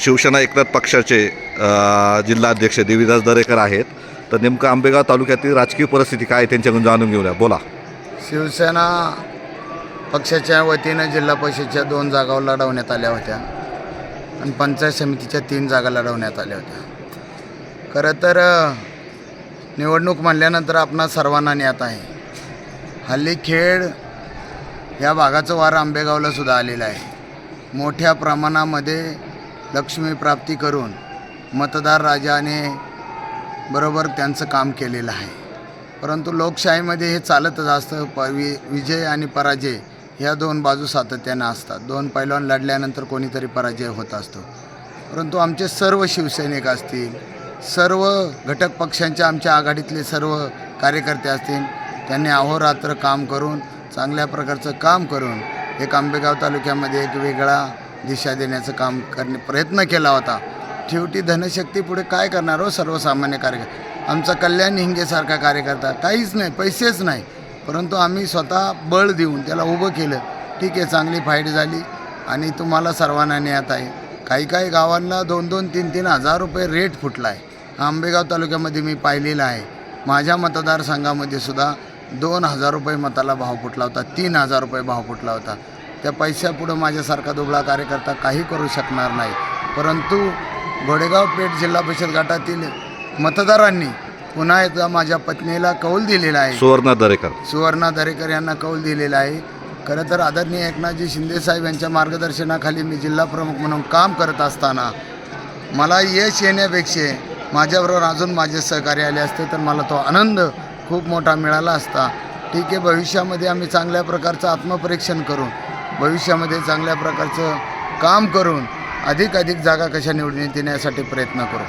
शिवसेना एकनाथ पक्षाचे जिल्हाध्यक्ष देवीदास दरेकर आहेत. तर नेमकं आंबेगाव तालुक्यातील राजकीय परिस्थिती काय त्यांच्याकडून जाणून घेऊया. बोला. शिवसेना पक्षाच्या वतीनं जिल्हा परिषदेच्या 2 जागा लढवण्यात आल्या होत्या आणि पंचायत समितीच्या 3 जागा लढवण्यात आल्या होत्या. खरं तर निवडणूक म्हणल्यानंतर आपणा सर्वांना ज्ञात आहे, हल्ली खेड या भागाचं वारं आंबेगावला सुद्धा आलेलं आहे. मोठ्या प्रमाणामध्ये लक्ष्मी प्राप्ती करून मतदार राजाने बरोबर त्यांचं काम केलेलं आहे. परंतु लोकशाहीमध्ये हे चालतच असतं. विजय आणि पराजय ह्या 2 बाजू सातत्यानं असतात. 2 पैलवान लढल्यानंतर कोणीतरी पराजय होत असतो. परंतु आमचे सर्व शिवसैनिक असतील, सर्व घटक पक्षांच्या आमच्या आघाडीतले सर्व कार्यकर्ते असतील, त्यांनी अहोरात्र काम करून चांगल्या प्रकारचं काम करून एक आंबेगाव तालुक्यामध्ये एक वेगळा दिशा देण्याचं काम प्रयत्न केला होता. शेवटी धनशक्ती पुढे काय करणार हो सर्वसामान्य कार्यकर्ता. आमचा कल्याण हिंगेसारखा कार्यकर्ता काहीच नाही, पैसेच नाही, परंतु आम्ही स्वतः बळ देऊन त्याला उभं केलं. ठीक आहे, चांगली फाईट झाली आणि तुम्हाला सर्वांना ज्ञात आहे, काही काही गावांना 2-2, 3-3 हजार रुपये रेट फुटला आहे. आंबेगाव तालुक्यामध्ये मी पाहिलेलं आहे. माझ्या मतदारसंघामध्ये सुद्धा 2,000 रुपये मताला भाव फुटला होता, 3,000 रुपये भाव फुटला होता. त्या पैशापुढं माझ्यासारखा दुबळा कार्यकर्ता काही करू शकणार नाही. परंतु घोडेगाव पेठ जिल्हा परिषद गटातील मतदारांनी पुन्हा एकदा माझ्या पत्नीला कौल दिलेला आहे. सुवर्णा दरेकर यांना कौल दिलेला आहे. खरं तर आदरणीय एकनाथजी शिंदेसाहेब यांच्या मार्गदर्शनाखाली मी जिल्हा प्रमुख म्हणून काम करत असताना मला यश येण्यापेक्षा माझ्याबरोबर अजून माझे सहकारी आले असते तर मला तो आनंद खूप मोठा मिळाला असता. ठीक आहे, भविष्यामध्ये आम्ही चांगल्या प्रकारचं आत्मपरीक्षण करून भविष्यामध्ये चांगल्या प्रकारचं काम करून अधिक जागा कशा निवडून येण्यासाठी प्रयत्न करू.